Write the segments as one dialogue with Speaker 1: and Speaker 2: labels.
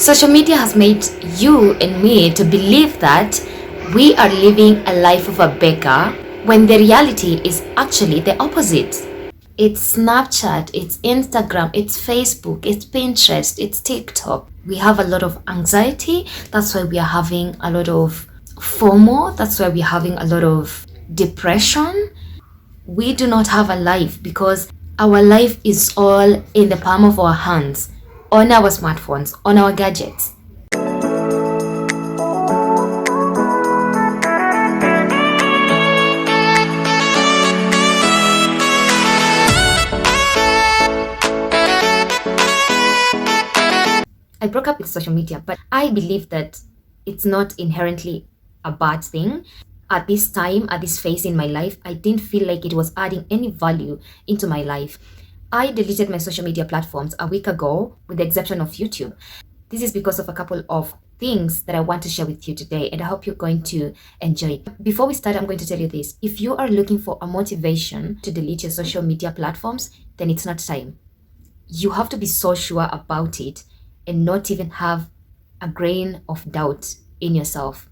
Speaker 1: Social media has made you and me to believe that we are living a life of a beggar when the reality is actually the opposite. It's Snapchat, it's Instagram, it's Facebook, it's Pinterest, it's TikTok. We have a lot of anxiety. That's why we are having a lot of FOMO. That's why we're having a lot of depression. We do not have a life because our life is all in the palm of our hands, on our smartphones, on our gadgets. I broke up with social media, but I believe that it's not inherently a bad thing. At this time, at this phase in my life, I didn't feel like it was adding any value into my life. I deleted my social media platforms a week ago, with the exception of YouTube. This is because of a couple of things that I want to share with you today, and I hope you're going to enjoy it. Before we start, I'm going to tell you this. If you are looking for a motivation to delete your social media platforms, then it's not time. You have to be so sure about it and not even have a grain of doubt in yourself.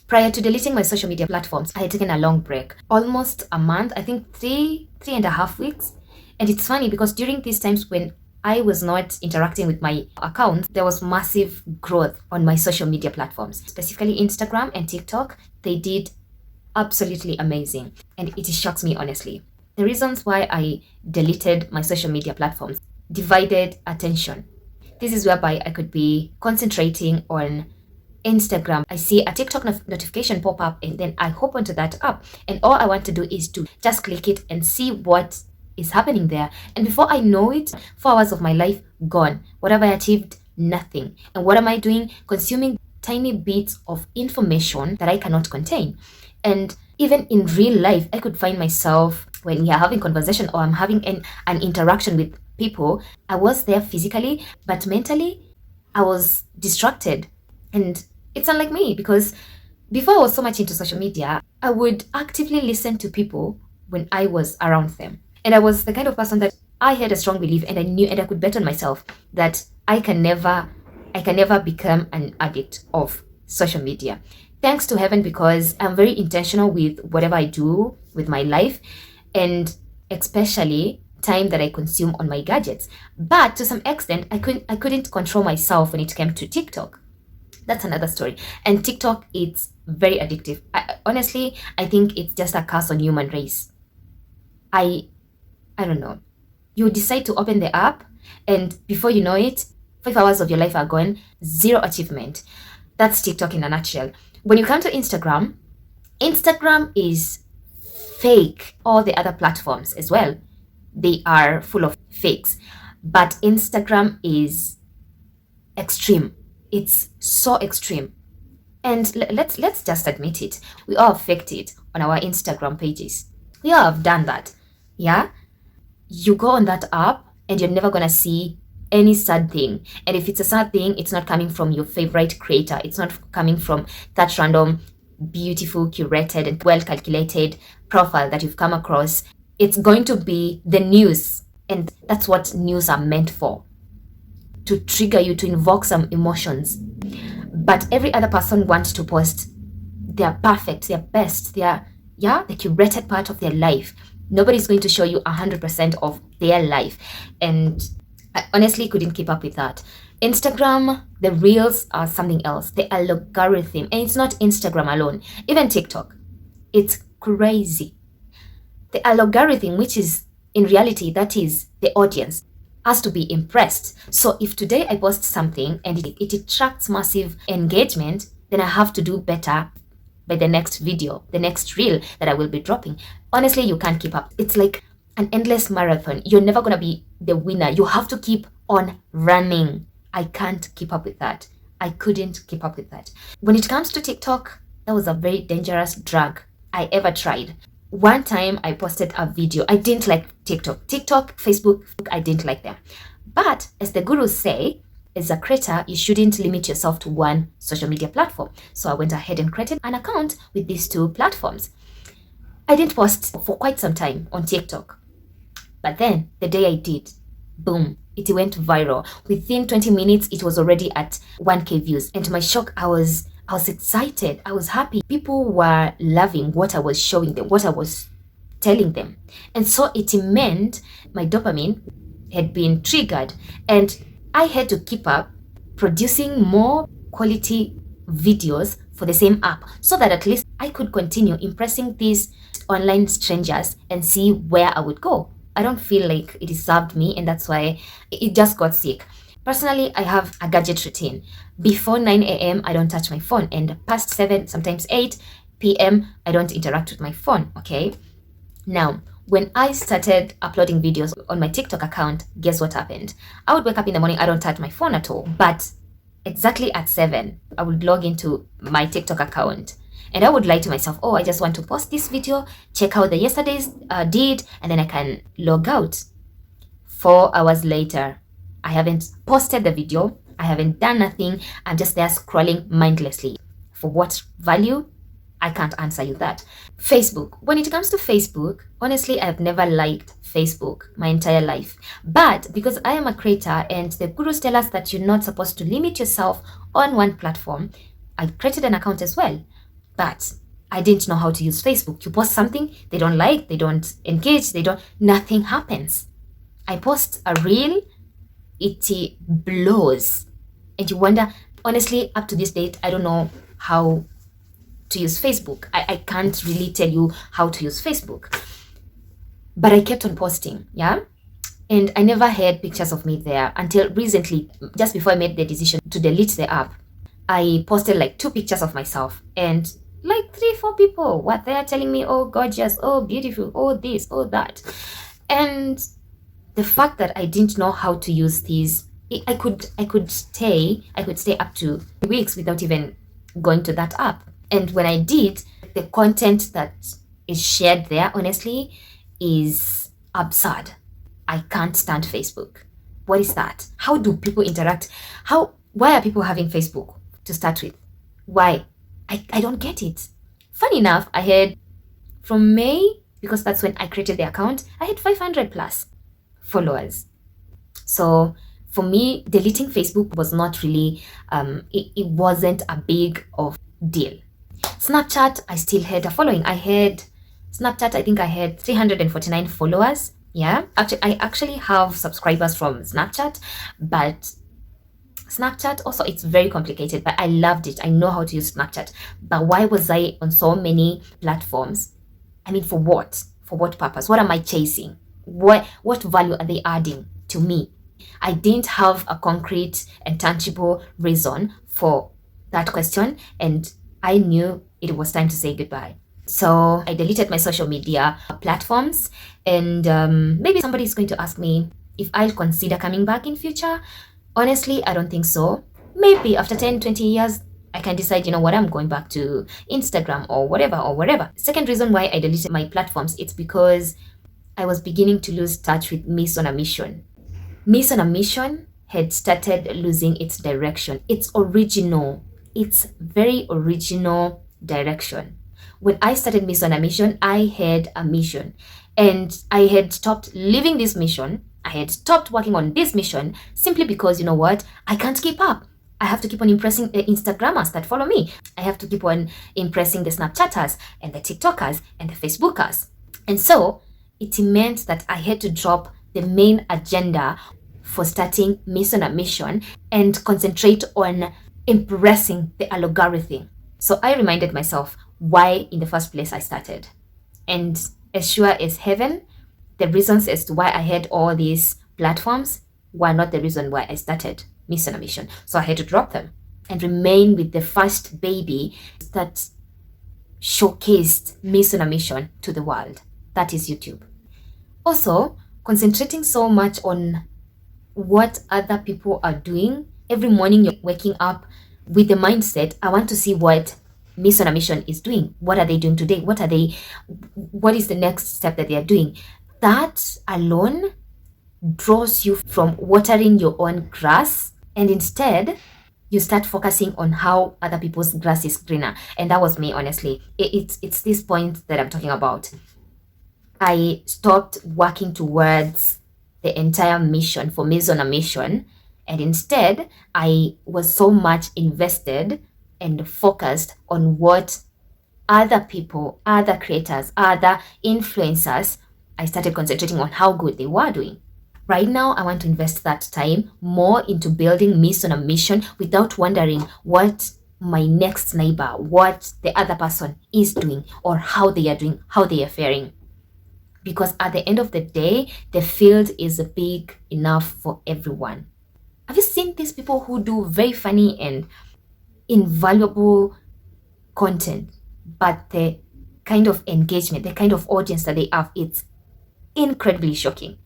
Speaker 1: Prior to deleting my social media platforms, I had taken a long break, almost a month, I think three and a half weeks. And it's funny because during these times when I was not interacting with my account, there was massive growth on my social media platforms, specifically Instagram and TikTok. They did absolutely amazing. And it shocks me, honestly. The reasons why I deleted my social media platforms: divided attention. This is whereby I could be concentrating on Instagram. I see a TikTok notification pop up, and then I hop onto that app. And all I want to do is to just click it and see what is happening there. And before I know it, 4 hours of my life gone. What have I achieved? Nothing. And what am I doing? Consuming tiny bits of information that I cannot contain. And even in real life, I could find myself, when we are having conversation or I'm having an interaction with people, I was there physically, but mentally I was distracted. And it's unlike me, because before I was so much into social media, I would actively listen to people when I was around them. And I was the kind of person that I had a strong belief, and I knew, and I could bet on myself that I can never become an addict of social media. Thanks to heaven, because I'm very intentional with whatever I do with my life, and especially time that I consume on my gadgets. But to some extent, I couldn't control myself when it came to TikTok. That's another story. And TikTok, it's very addictive. Honestly, I think it's just a curse on human race. I don't know. You decide to open the app, and before you know it, 5 hours of your life are gone, zero achievement. That's TikTok in a nutshell. When you come to Instagram, Instagram is fake. All the other platforms as well, they are full of fakes. But Instagram is extreme. It's so extreme. And let's just admit it. We all faked it on our Instagram pages. We all have done that. Yeah? You go on that app and you're never gonna see any sad thing. And if it's a sad thing, it's not coming from your favorite creator. It's not coming from that random, beautiful, curated, and well calculated profile that you've come across. It's going to be the news. And that's what news are meant for, to trigger you, to invoke some emotions. But every other person wants to post their perfect, their best, the curated part of their life. Nobody's going to show you 100% of their life. And I honestly couldn't keep up with that. Instagram, the reels are something else. The algorithm, and it's not Instagram alone, even TikTok. It's crazy. The algorithm, which is in reality, that is the audience, has to be impressed. So if today I post something and it attracts massive engagement, then I have to do better by the next video, the next reel that I will be dropping. Honestly, you can't keep up. It's like an endless marathon. You're never gonna be the winner. You have to keep on running. I can't keep up with that. I couldn't keep up with that. When it comes to TikTok, that was a very dangerous drug I ever tried. One time I posted a video. I didn't like TikTok, Facebook, I didn't like them. But as the gurus say, as a creator, you shouldn't limit yourself to one social media platform. So I went ahead and created an account with these two platforms. I didn't post for quite some time on TikTok. But then the day I did, boom, It went viral. Within 20 minutes, it was already at 1K views. And to my shock, I was excited. I was happy. People were loving what I was showing them, what I was telling them. And so it meant my dopamine had been triggered, and I had to keep up producing more quality videos for the same app so that at least I could continue impressing these online strangers and see where I would go. I don't feel like it served me, and that's why it just got sick. Personally, I have a gadget routine. Before 9 a.m., I don't touch my phone, and past 7, sometimes 8 p.m., I don't interact with my phone, okay? Now, when I started uploading videos on my TikTok account, guess what happened? I would wake up in the morning, I don't touch my phone at all, but exactly at 7, I would log into my TikTok account and I would lie to myself, oh, I just want to post this video, check how the yesterday's did, and then I can log out. 4 hours later, I haven't posted the video, I haven't done nothing, I'm just there scrolling mindlessly. For what value? I can't answer you that. Facebook. When it comes to Facebook, honestly, I've never liked Facebook my entire life. But because I am a creator and the gurus tell us that you're not supposed to limit yourself on one platform, I created an account as well. But I didn't know how to use Facebook. You post something, they don't like, they don't engage, nothing happens. I post a reel, it blows. And you wonder, honestly, up to this date, I don't know how to use Facebook. I can't really tell you how to use Facebook. But I kept on posting, yeah? And I never had pictures of me there until recently, just before I made the decision to delete the app. I posted like 2 pictures of myself, and like 3-4 people were there telling me, oh, gorgeous, oh, beautiful, oh, this, oh, that. And the fact that I didn't know how to use these, I could stay up to weeks without even going to that app. And when I did, the content that is shared there, honestly, is absurd. I can't stand Facebook. What is that? How do people interact? Why are people having Facebook to start with? Why? I don't get it. Funny enough, I had from May, because that's when I created the account, I had 500 plus followers. So for me, deleting Facebook was not really, it wasn't a big of deal. Snapchat, I still had a following. I think I had 349 followers. Yeah, I actually have subscribers from Snapchat, but Snapchat also, it's very complicated, but I loved it. I know how to use Snapchat. But why was I on so many platforms? I mean, for what? For what purpose? What am I chasing? What value are they adding to me? I didn't have a concrete and tangible reason for that question, and I knew it was time to say goodbye. So I deleted my social media platforms, and maybe somebody is going to ask me if I'll consider coming back in future. Honestly, I don't think so. Maybe after 10, 20 years, I can decide, you know what, I'm going back to Instagram or whatever. Second reason why I deleted my platforms, it's because I was beginning to lose touch with Miss on a Mission. Miss on a Mission had started losing its direction. It's very original direction. When I started Miss on a Mission, I had a mission, and I had stopped living this mission. I had stopped working on this mission simply because, you know what, I can't keep up. I have to keep on impressing the Instagrammers that follow me. I have to keep on impressing the Snapchatters and the TikTokers and the Facebookers. And so it meant that I had to drop the main agenda for starting Miss on a Mission and concentrate on impressing the algorithm. So I reminded myself why in the first place I started. And as sure as heaven, the reasons as to why I had all these platforms were not the reason why I started Miss on a Mission. So I had to drop them and remain with the first baby that showcased Miss on a Mission to the world. That is YouTube. Also, concentrating so much on what other people are doing. Every morning you're waking up with the mindset, I want to see what Miss on a Mission is doing. What are they doing today? What is the next step that they are doing? That alone draws you from watering your own grass, and instead you start focusing on how other people's grass is greener. And that was me, honestly. It's this point that I'm talking about. I stopped working towards the entire mission for Maison a Mission. And instead, I was so much invested and focused on what other people, other creators, other influencers, I started concentrating on how good they were doing. Right now, I want to invest that time more into building Maison a Mission without wondering what my next neighbor, what the other person is doing, or how they are doing, how they are faring. Because at the end of the day, the field is big enough for everyone. Have you seen these people who do very funny and invaluable content, but the kind of engagement, the kind of audience that they have, it's incredibly shocking.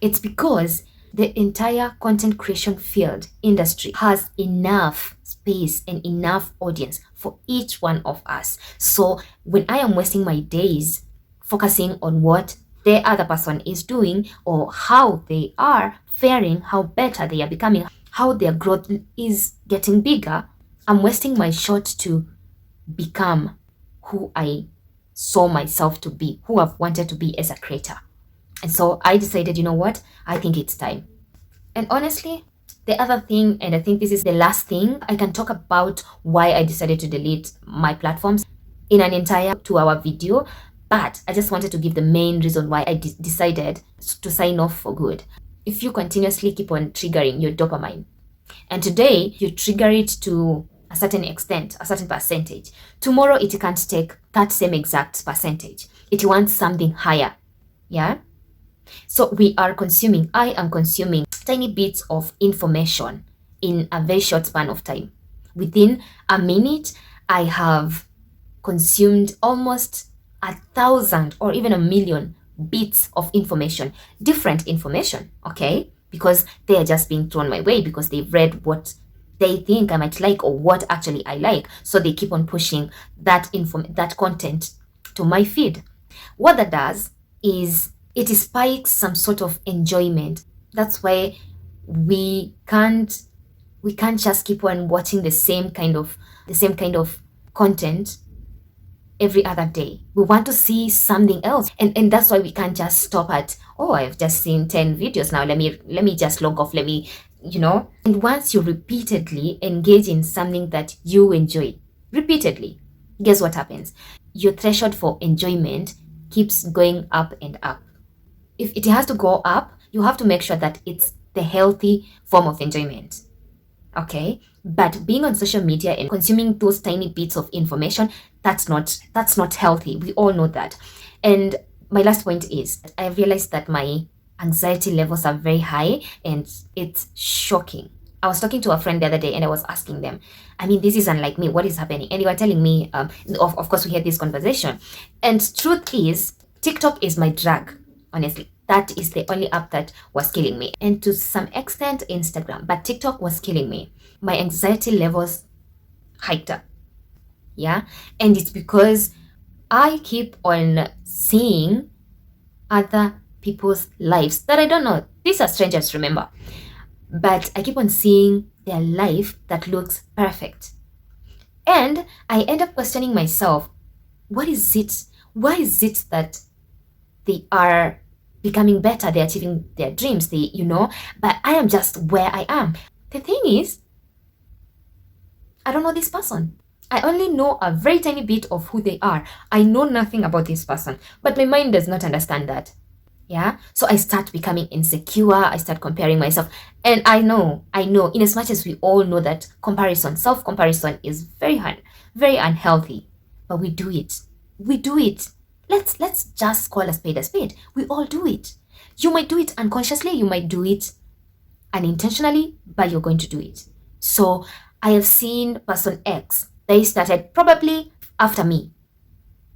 Speaker 1: It's because the entire content creation field industry has enough space and enough audience for each one of us. So when I am wasting my days focusing on what the other person is doing or how they are faring, how better they are becoming, how their growth is getting bigger, I'm wasting my shot to become who I saw myself to be, who I've wanted to be as a creator. And so I decided, you know what? I think it's time. And honestly, the other thing, and I think this is the last thing, I can talk about why I decided to delete my platforms in an entire 2-hour video. But I just wanted to give the main reason why I decided to sign off for good. If you continuously keep on triggering your dopamine, and today you trigger it to a certain extent, a certain percentage, tomorrow it can't take that same exact percentage. It wants something higher. Yeah? So I am consuming tiny bits of information in a very short span of time. Within a minute, I have consumed almost 1,000 or even 1,000,000 bits of information, different information, okay? Because they are just being thrown my way because they've read what they think I might like or what actually I like. So they keep on pushing that content to my feed. What that does is it spikes some sort of enjoyment. That's why we can't just keep on watching the same kind of content every other day. We want to see something else. And that's why we can't just stop at, oh, I've just seen 10 videos now. Let me just log off. And once you repeatedly engage in something that you enjoy, repeatedly, guess what happens? Your threshold for enjoyment keeps going up and up. If it has to go up, you have to make sure that it's the healthy form of enjoyment. Okay? But being on social media and consuming those tiny bits of information, that's not healthy. We all know that. And my last point is I realized that my anxiety levels are very high and it's shocking. I was talking to a friend the other day and I was asking them, I mean, this is unlike me. What is happening? And they were telling me, of course, we had this conversation. And truth is, TikTok is my drug, honestly. That is the only app that was killing me. And to some extent, Instagram. But TikTok was killing me. My anxiety levels hiked up. Yeah? And it's because I keep on seeing other people's lives that I don't know. These are strangers, remember. But I keep on seeing their life that looks perfect. And I end up questioning myself, what is it? Why is it that they are becoming better, they're achieving their dreams, but I am just where I am. The thing is, I don't know this person. I only know a very tiny bit of who they are. I know nothing about this person, but my mind does not understand that. Yeah. So I start becoming insecure. I start comparing myself. And I know, in as much as we all know that self-comparison is very unhealthy, but we do it. Let's just call a spade a spade. We all do it. You might do it unconsciously, you might do it unintentionally, but you're going to do it. So I have seen person X. They started probably after me,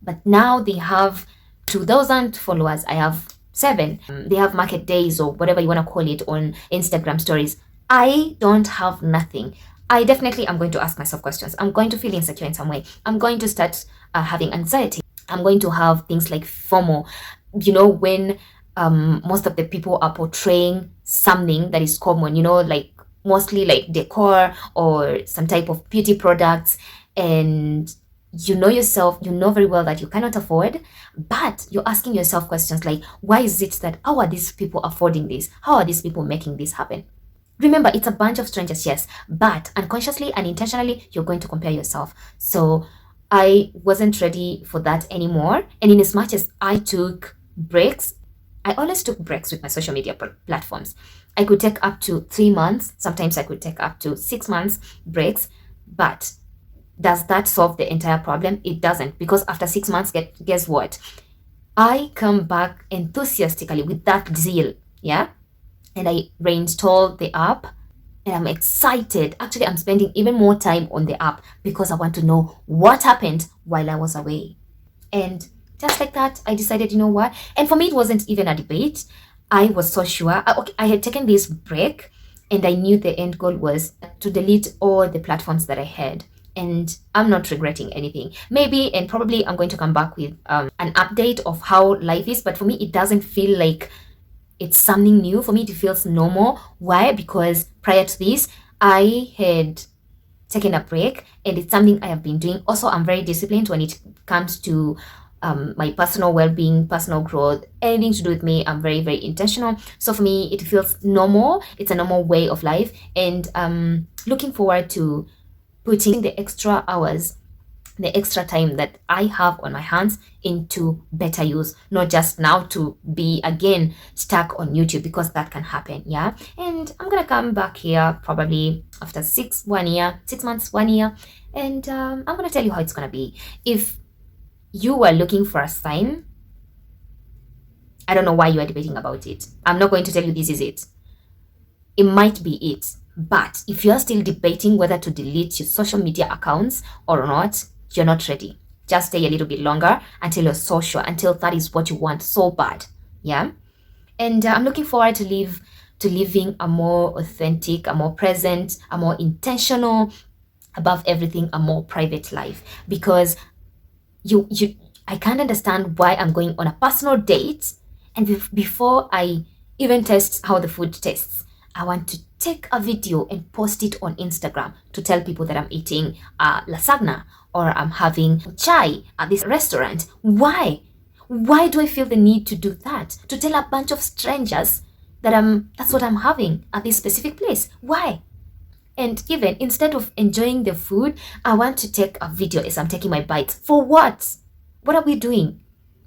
Speaker 1: but now they have 2,000 followers. I have 7. They have market days or whatever you want to call it on Instagram stories. I don't have nothing. I definitely am going to ask myself questions. I'm going to feel insecure in some way. I'm going to start having anxiety. I'm going to have things like FOMO. When most of the people are portraying something that is common, like mostly like decor or some type of beauty products, and you know yourself, you know very well that you cannot afford, but you're asking yourself questions like, why is it that, how are these people affording this? How are these people making this happen? Remember, it's a bunch of strangers, yes, but unconsciously and intentionally, you're going to compare yourself. So I wasn't ready for that anymore. And in as much as I took breaks, I always took breaks with my social media platforms. I could take up to 3 months, sometimes I could take up to 6 months breaks, but does that solve the entire problem? It doesn't, because after 6 months, guess what? I come back enthusiastically with that zeal, yeah? And I reinstall the app and I'm excited. Actually, I'm spending even more time on the app because I want to know what happened while I was away. And just like that, I decided, you know what? And for me, it wasn't even a debate. I was so sure. Okay, I had taken this break and I knew the end goal was to delete all the platforms that I had. And I'm not regretting anything. Maybe and probably I'm going to come back with an update of how life is. But for me, it doesn't feel like it's something new. For me, it feels normal. Why? Because prior to this, I had taken a break and it's something I have been doing. Also, I'm very disciplined when it comes to my personal well-being, personal growth, anything to do with me. I'm very, very intentional. So for me, it feels normal. It's a normal way of life. And looking forward to putting the extra hours, the extra time that I have on my hands into better use, not just now to be again stuck on YouTube, because that can happen. Yeah. And I'm gonna come back here probably after 6 months, 1 year, and I'm gonna tell you how it's gonna be. If you were looking for a sign, I don't know why you are debating about it. I'm not going to tell you this is it. It might be it. But if you're still debating whether to delete your social media accounts or not, you're not ready. Just stay a little bit longer until you're so sure, until that is what you want so bad. Yeah. And I'm looking forward to living a more authentic, a more present, a more intentional, above everything, a more private life. Because I can't understand why I'm going on a personal date and before I even test how the food tastes, I want to take a video and post it on Instagram to tell people that I'm eating lasagna or I'm having chai at this restaurant. Why? Why do I feel the need to do that? To tell a bunch of strangers that that's what I'm having at this specific place. Why? And even instead of enjoying the food, I want to take a video as I'm taking my bites. For what? What are we doing?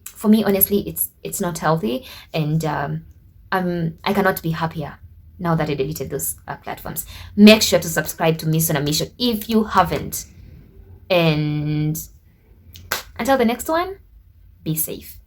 Speaker 1: For me, honestly, it's not healthy, and I cannot be happier now that I deleted those platforms. Make sure to subscribe to Miss on a Mission if you haven't. And until the next one, be safe.